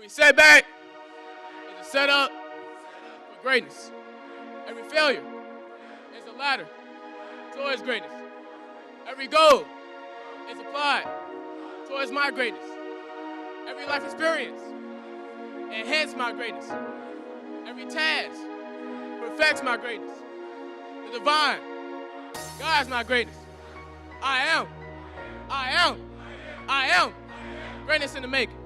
Every setback is a setup for greatness. Every failure is a ladder towards greatness. Every goal is applied towards my greatness. Every life experience enhances my greatness. Every task perfects my greatness. The divine guides my greatness. I am greatness in the making.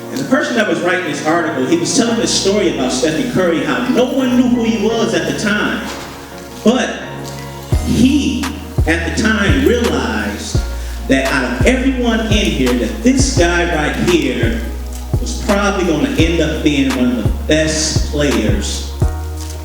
And the person that was writing this article, he was telling this story about Stephen Curry, how no one knew who he was at the time. But he, at the time, realized that out of everyone in here, that this guy right here was probably going to end up being one of the best players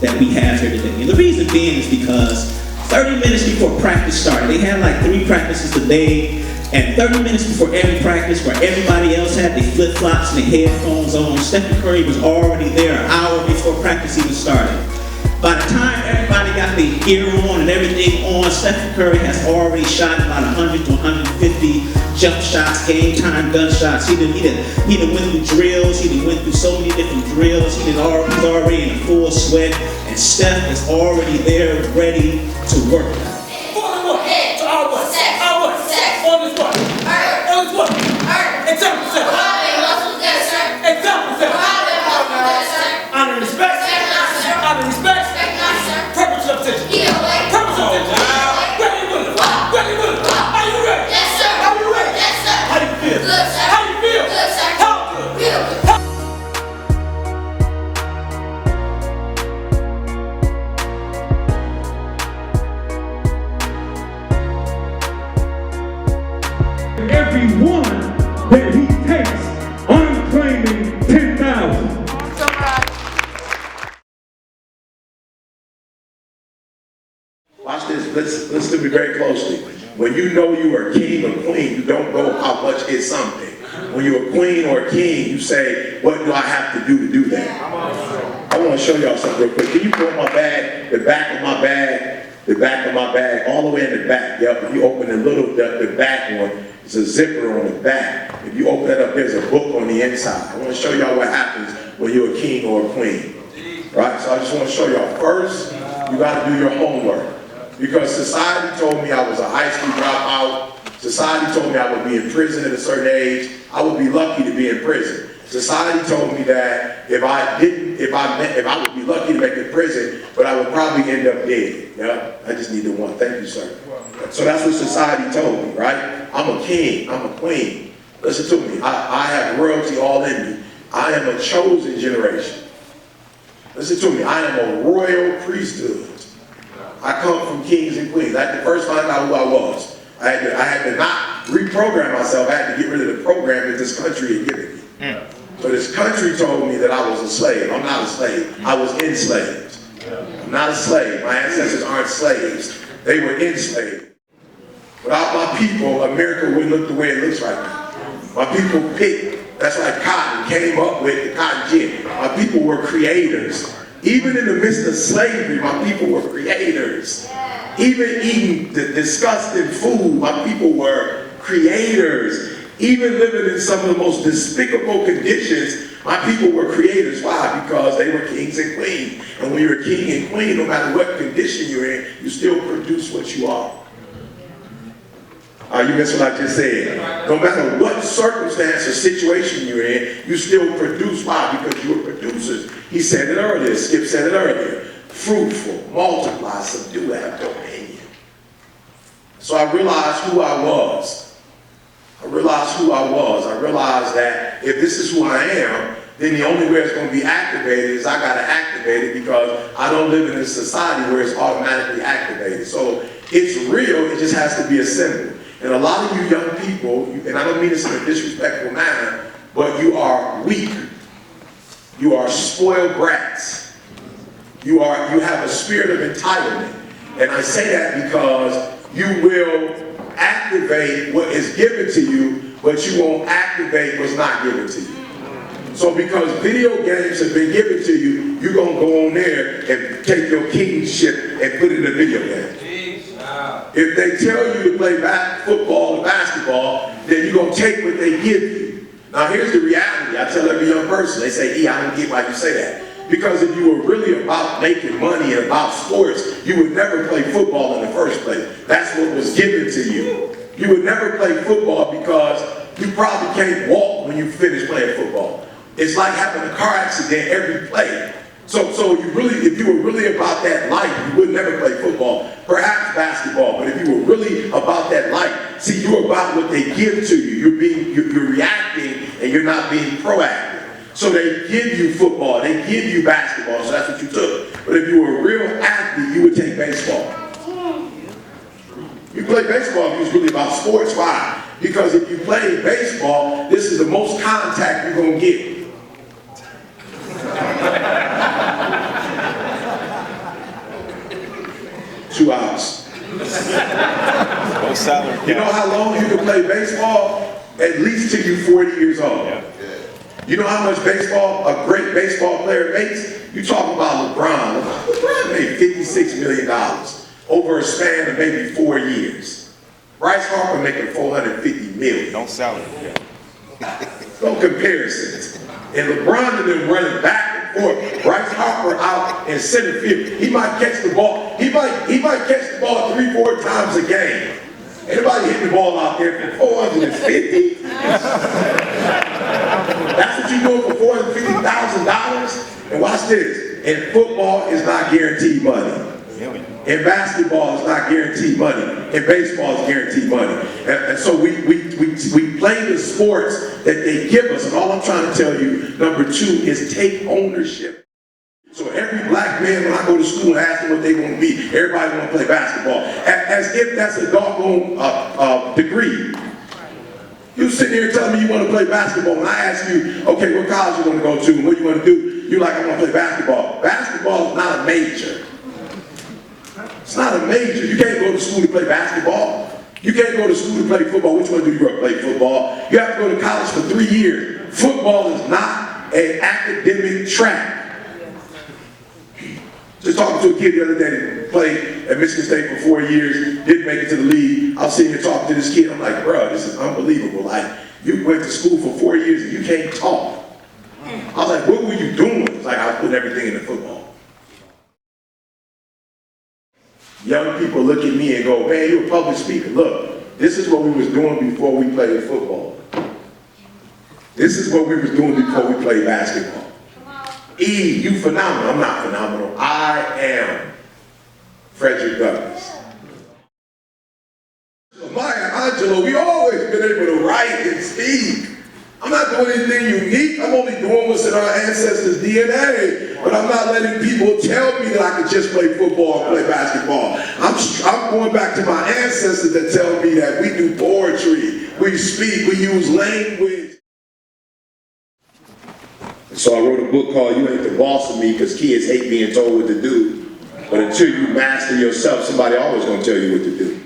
that we have here today. And the reason being is because 30 minutes before practice started, they had like 3 practices a day, and 30 minutes before every practice, where everybody else had their flip-flops and their headphones on, Stephen Curry was already there an hour before practice even started. By the time everybody got their gear on and everything on, Stephen Curry has already shot about 100 to 150 jump shots, game time gun shots. He done went through drills. He done went through so many different drills. He's already in full sweat, and Steph is already there, ready to work. Every one that he takes, I'm claiming 10,000. Watch this. Listen to me very closely. When you know you are king or queen, you don't go how much is something. When you're a queen or a king, you say, what do I have to do that? I want to show y'all something real quick. Can you pull my bag, the back of my bag, all the way in the back? Yep, if you open the back one, there's a zipper on the back. If you open that up, there's a book on the inside. I want to show y'all what happens when you're a king or a queen. Right? So I just want to show y'all. First, you got to do your homework. Because society told me I was a high school dropout. Society told me I would be in prison at a certain age. I would be lucky to be in prison. Society told me that if I would be lucky to make it in prison, but I would probably end up dead. Yeah, I just needed one. Thank you, sir. So that's what society told me, right? I'm a king, I'm a queen. Listen to me, I have royalty all in me. I am a chosen generation. Listen to me, I am a royal priesthood. I come from kings and queens. I had to first find out who I was. I had to not reprogram myself. I had to get rid of the program that this country had given me. So this country told me that I was a slave. I'm not a slave. I was enslaved. I'm not a slave. My ancestors aren't slaves. They were enslaved. Without my people, America wouldn't look the way it looks right now. My people picked, that's why cotton came up with the cotton gin. My people were creators. Even in the midst of slavery, my people were creators. Even eating the disgusting food, my people were creators. Even living in some of the most despicable conditions, my people were creators. Why? Because they were kings and queens. And when you're a king and queen, no matter what condition you're in, you still produce what you are. You missed what I just said. No matter what circumstance or situation you're in, you still produce. Why? Because you're producers. He said it earlier. Skip said it earlier. Fruitful, multiply, subdue, have dominion. So I realized who I was. I realized that if this is who I am, then the only way it's going to be activated is I got to activate it, because I don't live in a society where it's automatically activated. So it's real, it just has to be assembled. And a lot of you young people, and I don't mean this in a disrespectful manner, but you are weak. You are spoiled brats. You have a spirit of entitlement. And I say that because you will activate what is given to you, but you won't activate what's not given to you. So because video games have been given to you, you're going to go on there and take your kingship and put it in a video game. If they tell you to play football or basketball, then you're going to take what they give you. Now here's the reality. I tell every young person, they say, I don't get why you say that. Because if you were really about making money and about sports, you would never play football in the first place. That's what was given to you. You would never play football because you probably can't walk when you finish playing football. It's like having a car accident every play. So if you were really about that life, you would never play football, perhaps basketball. But if you were really about that life, see, you're about what they give to you. You're reacting and you're not being proactive. So they give you football, they give you basketball, so that's what you took. But if you were a real athlete, you would take baseball. You play baseball if you was really about sports. Why? Because if you play baseball, this is the most contact you're going to get. 2 hours. You know how long you can play baseball? At least till you're 40 years old. You know how much baseball, a great baseball player makes? You talk about LeBron. LeBron made $56 million over a span of maybe 4 years. Bryce Harper making $450 million. Don't sell it. No comparisons. And LeBron and them running back and forth. Bryce Harper out in center field. He might catch the ball. He might catch the ball 3-4 times a game. Anybody hitting the ball out there for $450? That's what you doing for $450,000? And watch this. And football is not guaranteed money. And basketball is not guaranteed money. And baseball is guaranteed money. And so we play the sports that they give us. And all I'm trying to tell you, number 2, is take ownership. So every black man, when I go to school and ask them what they want to be, everybody want to play basketball. As if that's a doggone degree. You sitting here telling me you want to play basketball. When I ask you, okay, what college you want to go to and what you want to do, you're like, I want to play basketball. Basketball is not a major. It's not a major. You can't go to school to play basketball. You can't go to school to play football. Which one do you want to play football? You have to go to college for 3 years. Football is not an academic track. Just talking to a kid the other day that played at Michigan State for 4 years, didn't make it to the league. I was sitting here talking to this kid. I'm like, bro, this is unbelievable. Like, you went to school for 4 years and you can't talk. I was like, what were you doing? It's like, I was putting everything into football. Young people look at me and go, man, you're a public speaker. Look, this is what we was doing before we played football. This is what we was doing before we played basketball. E, you phenomenal. I'm not phenomenal. I am Frederick Douglass. Maya Angelou, we always been able to write and speak. I'm not doing anything unique. I'm only doing what's in our ancestors' DNA. But I'm not letting people tell me that I can just play football and play basketball. I'm going back to my ancestors that tell me that we do poetry, we speak, we use language. So I wrote a book called You Ain't the Boss of Me, because kids hate being told what to do. But until you master yourself, somebody always going to tell you what to do.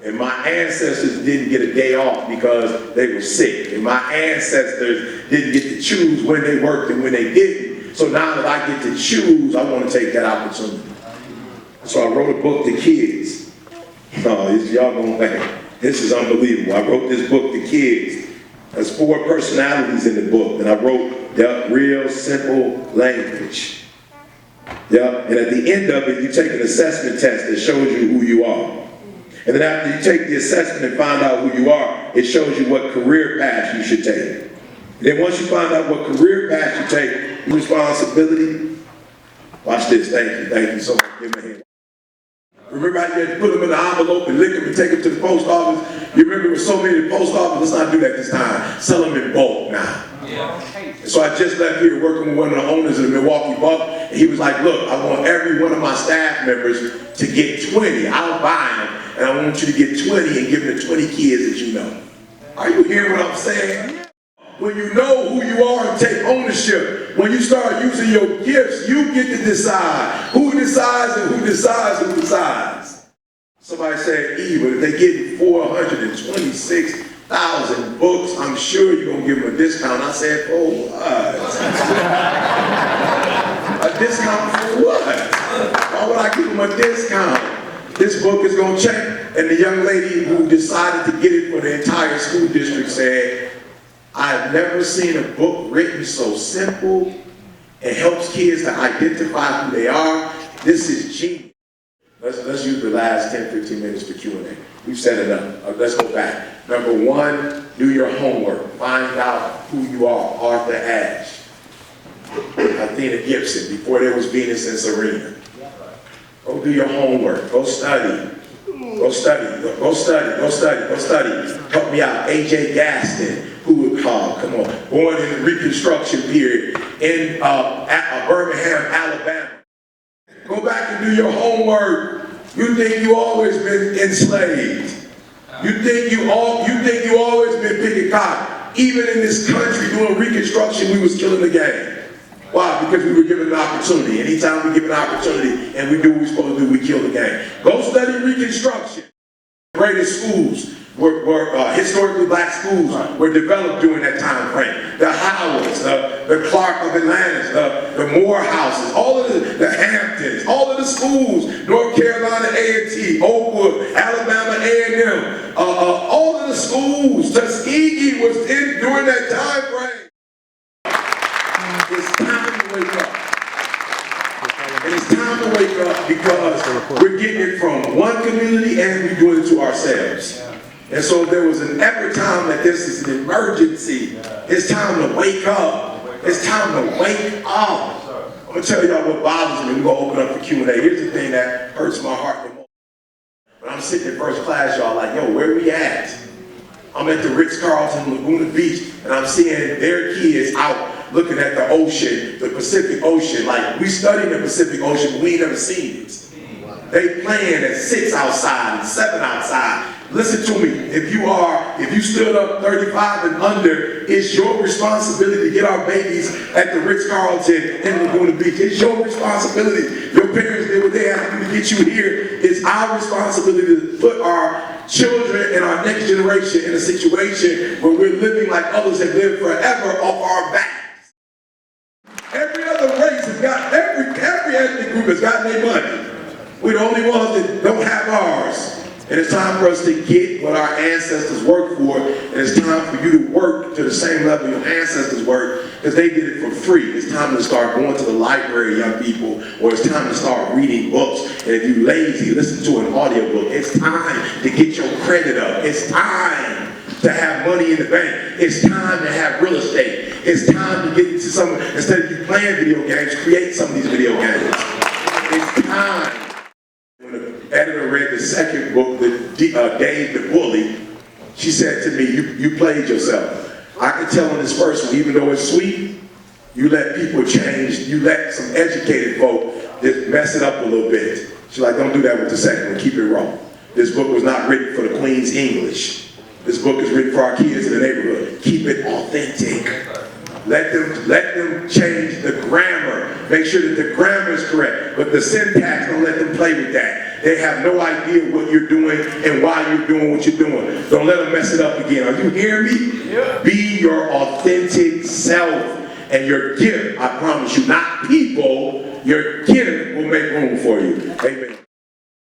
And my ancestors didn't get a day off because they were sick. And my ancestors didn't get to choose when they worked and when they didn't. So now that I get to choose, I want to take that opportunity. So I wrote a book to kids. Oh, y'all going back. This is unbelievable. I wrote this book to kids. There's 4 personalities in the book, and I wrote real simple language. And at the end of it, you take an assessment test that shows you who you are. And then after you take the assessment and find out who you are, it shows you what career path you should take. And then once you find out what career path you take, responsibility. Watch this. Thank you so much. Give me a hand. Remember how you had to put them in the envelope and lick them and take them to the post office? You remember there were so many in the post office? Let's not do that this time. Sell them in bulk now. And so I just left here working with one of the owners of the Milwaukee Bucks, and he was like, look, I want every one of my staff members to get 20. I'll buy them, and I want you to get 20 and give them to 20 kids that you know. Are you hearing what I'm saying? When you know who you are and take ownership, when you start using your gifts, you get to decide who decides and who decides who decides. Somebody said, but if they get 426,000 books, I'm sure you're going to give them a discount. I said, oh, what? A discount for what? Why would I give them a discount? this book is going to change. And the young lady who decided to get it for the entire school district said, I've never seen a book written so simple and helps kids to identify who they are. This is genius. Let's use the last 10, 15 minutes for Q&A. We've said enough. Let's go back. Number one, do your homework. Find out who you are. Arthur Ashe, Athena Gibson, before there was Venus and Serena. Go do your homework. Go study. Go study. Go study. Go study. Go study. Help me out. A.J. Gaston, who would call, come on, born in the Reconstruction period in Birmingham, Alabama. Go back and do your homework. You think you always been enslaved. You think you always been picking cotton. Even in this country doing Reconstruction, we was killing the game. Why? Because we were given an opportunity. Anytime we give an opportunity and we do what we're supposed to do, we kill the game. Go study Reconstruction. The greatest schools were historically black schools were developed during that time frame. The Howards, the Clark of Atlantis, the Morehouses, all of the Hamptons, all of the schools, North Carolina A&T, Oakwood, Alabama A&M, all of the schools, Tuskegee was in during that time frame. It's time to wake up. And it's time to wake up because we're getting it from one community and we're doing it to ourselves. And so there was an every time that this is an emergency. It's time to wake up. It's time to wake up. I'm going to tell y'all what bothers me. We're going to open up for Q&A. Here's the thing that hurts my heart the most. When I'm sitting in first class, y'all like, yo, where we at? I'm at the Ritz-Carlton, Laguna Beach, and I'm seeing their kids out looking at the ocean, the Pacific Ocean. Like, we study the Pacific Ocean, but we ain't never seen it. They playing at 6 outside and 7 outside. Listen to me, if you stood up 35 and under, it's your responsibility to get our babies at the Ritz-Carlton in Laguna Beach. It's your responsibility. Your parents did what they had to do to get you here. It's our responsibility to put our children and our next generation in a situation where we're living like others have lived forever off our backs. Every other race has got, every ethnic group has gotten their money. We're the only ones that don't have ours. And it's time for us to get what our ancestors worked for, and it's time for you to work to the same level your ancestors worked, because they did it for free. It's time to start going to the library, young people, or it's time to start reading books. And if you're lazy, listen to an audiobook. It's time to get your credit up. It's time to have money in the bank. It's time to have real estate. It's time to get into some, instead of you playing video games, create some of these video games. It's time. When the editor read the second book, Dave the Bully, she said to me, you played yourself. I can tell in this first one, even though it's sweet, you let people change, you let some educated folk just mess it up a little bit. She's like, don't do that with the second one, keep it raw. This book was not written for the Queen's English. This book is written for our kids in the neighborhood. Keep it authentic. Let them change the grammar. Make sure that the grammar is correct. But the syntax, don't let them play with that. They have no idea what you're doing and why you're doing what you're doing. Don't let them mess it up again. Are you hearing me? Yeah. Be your authentic self. And your gift, I promise you, not people, your gift will make room for you. Amen.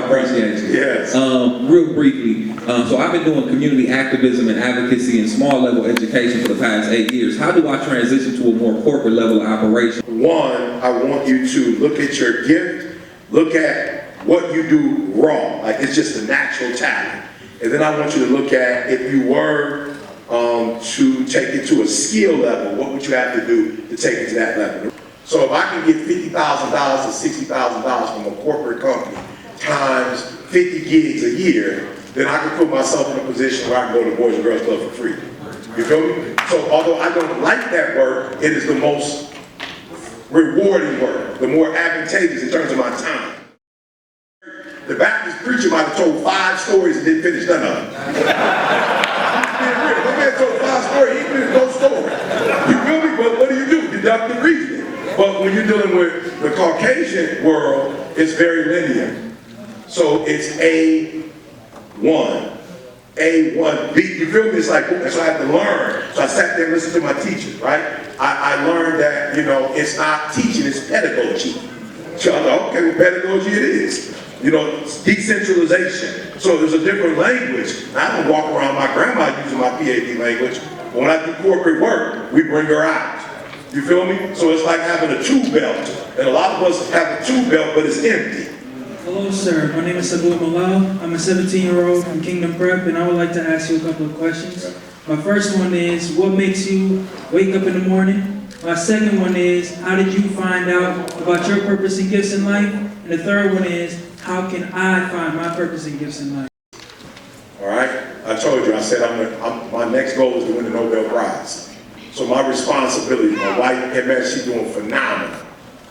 Appreciate you. Yes. Real briefly, so I've been doing community activism and advocacy and small level education for the past 8 years. How do I transition to a more corporate level of operation? One, I want you to look at your gift, look at what you do wrong, like it's just a natural talent. And then I want you to look at, if you were to take it to a skill level, what would you have to do to take it to that level? So if I can get $50,000 to $60,000 from a corporate company, times 50 gigs a year, then I can put myself in a position where I can go to the Boys and Girls Club for free. You feel me? So although I don't like that work, it is the most rewarding work, the more advantageous in terms of my time. The Baptist preacher might have told 5 stories and didn't finish none of them. The man told 5 stories, he finished no story. You feel me? But what do? Deductive reasoning. But when you're dealing with the Caucasian world, it's very linear. So it's A1, B. You feel me? It's like, so I had to learn. So I sat there and listened to my teachers, right? I learned that, it's not teaching, it's pedagogy. So I thought, okay, well, pedagogy it is. You know, decentralization. So there's a different language. I don't walk around my grandma using my PhD language. When I do corporate work, we bring her out. You feel me? So it's like having a tool belt. And a lot of us have a tool belt, but it's empty. Hello, sir. My name is Sabu Malal. I'm a 17-year-old from Kingdom Prep, and I would like to ask you a couple of questions. My first one is, what makes you wake up in the morning? My second one is, how did you find out about your purpose and gifts in life? And the third one is, how can I find my purpose and gifts in life? All right? I told you, I said my next goal is to win the Nobel Prize. So my responsibility, my wife, MS, she's doing phenomenal.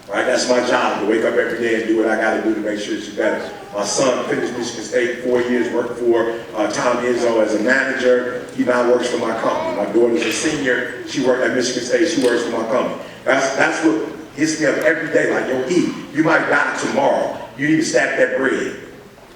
Right? That's my job, to wake up every day and do what I got to do to make sure she's better. My son finished Michigan State, 4 years, worked for Tom Izzo as a manager. He now works for my company. My daughter's a senior. She worked at Michigan State. She works for my company. That's what hits me up every day. Like, yo, E, you might die tomorrow. You need to stack that bread,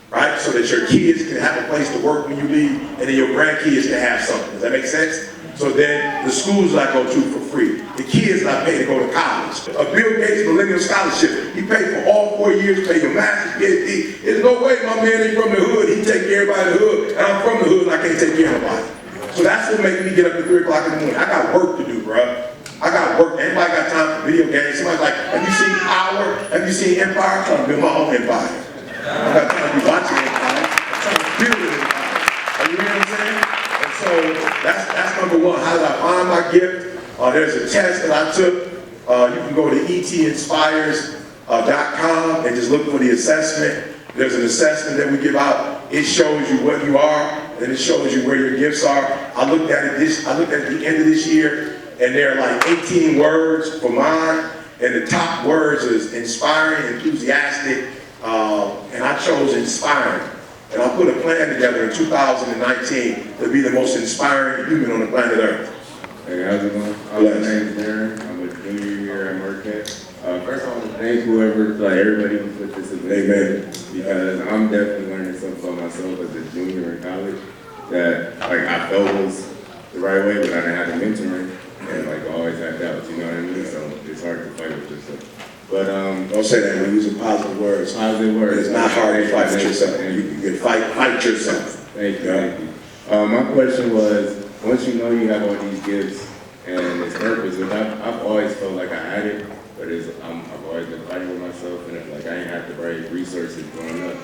right? So that your kids can have a place to work when you leave, and then your grandkids can have something. Does that make sense? So then the schools I go to for free, the kids I pay to go to college. A Bill Gates Millennium Scholarship, he paid for all 4 years, paid your master's, PhD. There's no way my man ain't from the hood, he take care of everybody in the hood, and I'm from the hood and I can't take care of nobody. So that's what makes me get up at 3 o'clock in the morning. I got work to do, bruh. I got work. Anybody got time for video games? Somebody's like, have you seen Power? Have you seen Empire? I'm trying to build my own empire. I got time to be watching Empire. I'm trying to build an empire. Are you hearing what I'm saying? And so that's number one. How did I find my gift? There's a test that I took. You can go to etinspires.com and just look for the assessment. There's an assessment that we give out. It shows you what you are, and it shows you where your gifts are. I looked at it at the end of this year, and there are like 18 words for mine, and the top words is inspiring, enthusiastic, and I chose inspiring. And I put a plan together in 2019 to be the most inspiring human on the planet Earth. Hey, how's it going? My name is Darren. I'm a junior here at Marquette. First, I want to thank whoever, like everybody who put this event together, because I'm definitely learning something about myself as a junior in college that like I felt was the right way, but I didn't have the mentoring and like always had doubts. You know what I mean? So it's hard to fight with yourself. But don't say that. We're using positive words. Positive words. It's not hard to fight with yourself. You can fight yourself. Thank you. Thank you. My question was, once you know you have all these gifts and this purpose, which I've always felt like I had it, but I've always been fighting with myself, and like I ain't have the right resources growing up.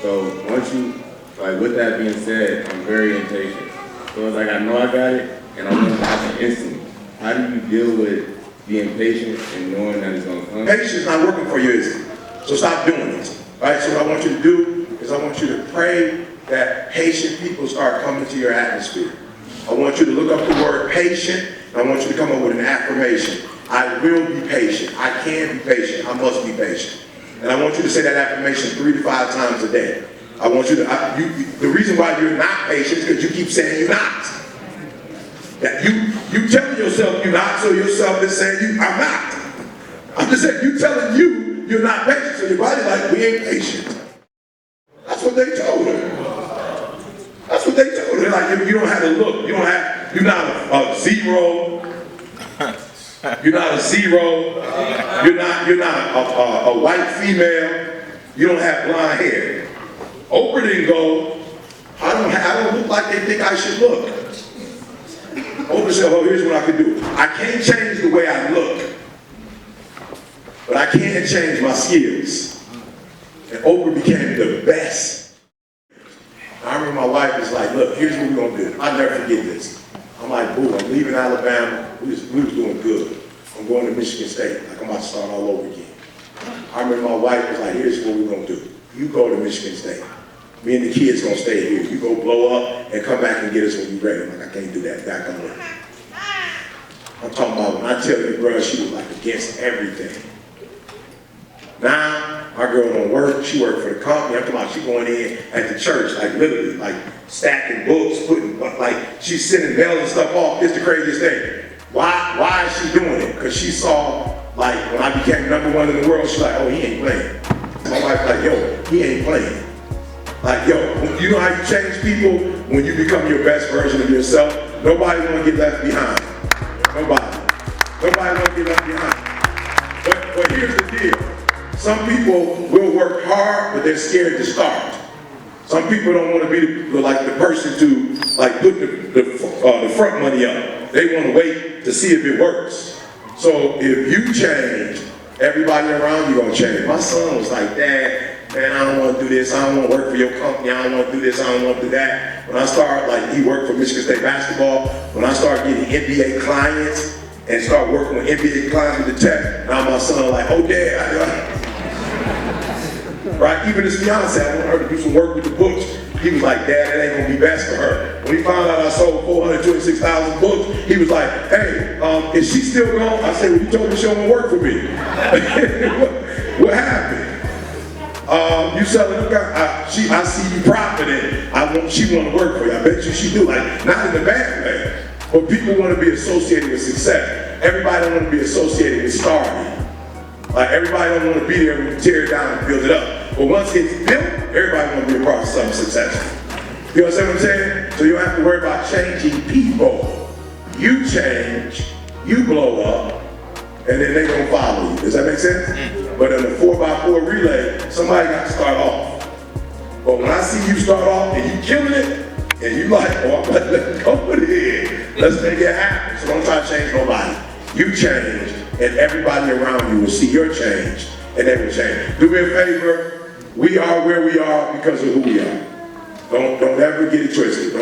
So once you, like with that being said, I'm very impatient. So it's like I know I got it, and I want it to happen instantly. How do you deal with being patient and knowing that it's going to come? Patience is not working for you, is it? So stop doing it. Right? So what I want you to do is I want you to pray that patient people start coming to your atmosphere. I want you to look up the word patient, and I want you to come up with an affirmation. I will be patient. I can be patient. I must be patient. And I want you to say that affirmation 3 to 5 times a day. I want you to, the reason why you're not patient is because you keep saying you're not. That you telling yourself you're not, so yourself is saying I'm not. I'm just saying, you telling you're not patient, so your body's like, we ain't patient. That's what they told her. That's what they told her. Like, you don't have to look. You're not a zero. You're not a zero. You're not a white female. You don't have blonde hair. Oprah didn't go, I don't look like they think I should look. Oprah said, oh, here's what I can do. I can't change the way I look, but I can change my skills. And Oprah became the best. I remember my wife was like, look, here's what we're going to do. I'll never forget this. I'm like, boo, I'm leaving Alabama. We was doing good. I'm going to Michigan State. Like, I'm about to start all over again. I remember my wife was like, here's what we're going to do. You go to Michigan State. Me and the kids going to stay here. You go blow up and come back and get us when you're ready. I'm like, I can't do that. Back on work. I'm talking about when I tell you, bro, she was like against everything. Now, my girl don't work. She worked for the company. I'm talking about she going in at the church, like literally, like stacking books, putting, like she's sending mail and stuff off. It's the craziest thing. Why is she doing it? Because she saw, like, when I became #1 in the world, she's like, oh, he ain't playing. My wife's like, yo, he ain't playing. Like, yo, you know how you change people? When you become your best version of yourself, nobody want to get left behind. Nobody want to get left behind. But here's the deal. Some people will work hard, but they're scared to start. Some people don't want to be like the person to like put the front money up. They want to wait to see if it works. So if you change, everybody around you gonna change. My son was like, Dad, man, I don't want to do this. I don't want to work for your company. I don't want to do this. I don't want to do that. When I started, like, he worked for Michigan State basketball. When I started getting NBA clients and start working with NBA clients with the tech, now my son like, oh, Dad, right? Even his fiance, I want her to do some work with the books. He was like, Dad, that ain't gonna be best for her. When he found out I sold 426,000 books, he was like, hey, is she still gone? I said, well, you told me she don't work for me. what happened? You selling the guy, I see you profiting. She want to work for you. I bet you she do. Like, not in a bad way, but people want to be associated with success. Everybody don't want to be associated with starting. Like, everybody don't want to be there when you tear it down and build it up. But once it's built, everybody want to be a part of something successful. You understand what I'm saying? So you don't have to worry about changing people. You change, you blow up, and then they gonna follow you. Does that make sense? But in a 4x4 relay, somebody got to start off. But when I see you start off and you killing it, and you like, oh, I'm gonna let go with it. Let's make it happen. So don't try to change nobody. You change, and everybody around you will see your change, and they will change. Do me a favor. We are where we are because of who we are. Don't ever get it twisted.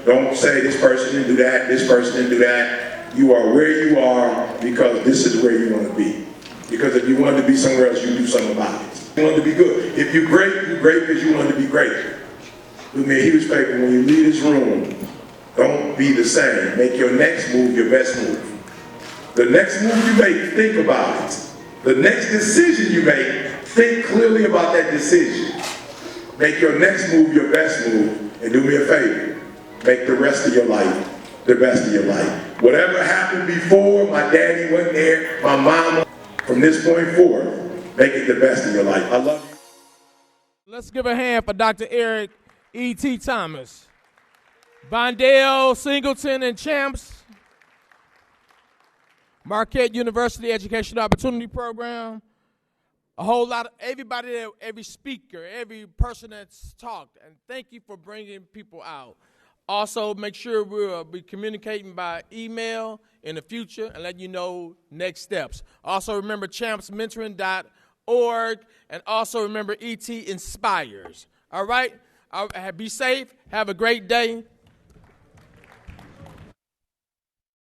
Don't say this person didn't do that, this person didn't do that. You are where you are because this is where you want to be. Because if you wanted to be somewhere else, you do something about it. You want to be good. If you're great because you want to be great. Do me a huge favor, when you leave this room, don't be the same. Make your next move your best move. The next move you make, think about it. The next decision you make, think clearly about that decision. Make your next move your best move, and do me a favor, make the rest of your life the best of your life. Whatever happened before, my daddy wasn't there, my mama, from this point forward, make it the best of your life. I love you. Let's give a hand for Dr. Eric E.T. Thomas. Bondale, Singleton, and CHAMPS. Marquette University Educational Opportunity Program. A whole lot of everybody there, every speaker, every person that's talked. And thank you for bringing people out. Also, make sure we'll be communicating by email in the future and let you know next steps. Also, remember champsmentoring.org, and also remember ET Inspires. All right? Be safe. Have a great day.